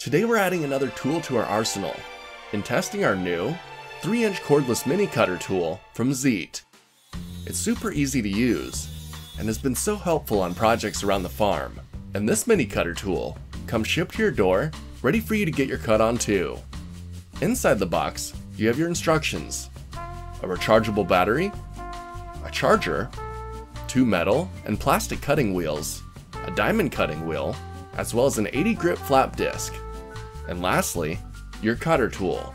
Today we're adding another tool to our arsenal and testing our new 3-inch cordless mini cutter tool from ZEITE. It's super easy to use and has been so helpful on projects around the farm. And this mini cutter tool comes shipped to your door, ready for you to get your cut on too. Inside the box, you have your instructions, a rechargeable battery, a charger, 2 metal and plastic cutting wheels, a diamond cutting wheel, as well as an 80 grit flap disc, and lastly, your cutter tool.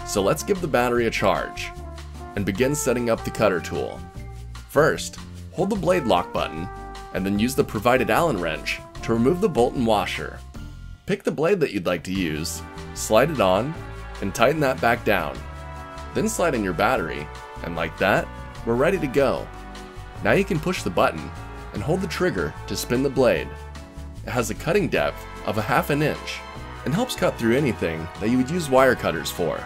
So let's give the battery a charge and begin setting up the cutter tool. First, hold the blade lock button and then use the provided Allen wrench to remove the bolt and washer. Pick the blade that you'd like to use, slide it on, and tighten that back down. Then slide in your battery, and like that, we're ready to go. Now you can push the button and hold the trigger to spin the blade. It has a cutting depth of 1/2 inch and helps cut through anything that you would use wire cutters for.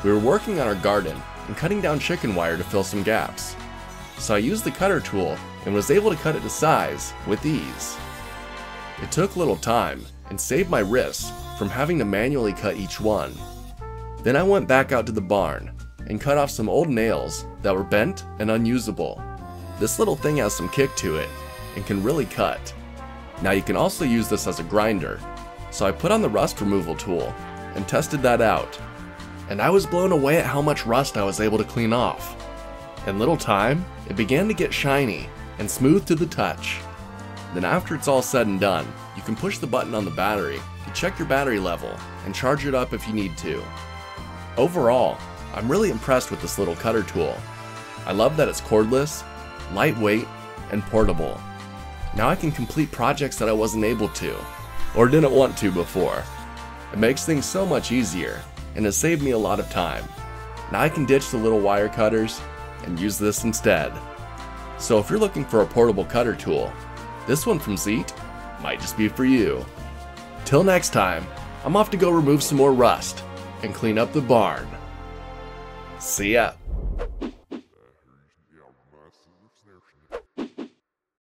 We were working on our garden and cutting down chicken wire to fill some gaps, so I used the cutter tool and was able to cut it to size with ease. It took little time and saved my wrists from having to manually cut each one. Then I went back out to the barn and cut off some old nails that were bent and unusable. This little thing has some kick to it and can really cut. Now you can also use this as a grinder, so I put on the rust removal tool and tested that out. And I was blown away at how much rust I was able to clean off. In little time, it began to get shiny and smooth to the touch. Then after it's all said and done, you can push the button on the battery to check your battery level and charge it up if you need to. Overall, I'm really impressed with this little cutter tool. I love that it's cordless, lightweight, and portable. Now I can complete projects that I wasn't able to, or didn't want to before. It makes things so much easier, and has saved me a lot of time. Now I can ditch the little wire cutters and use this instead. So if you're looking for a portable cutter tool, this one from ZEITE might just be for you. Till next time, I'm off to go remove some more rust and clean up the barn. See ya!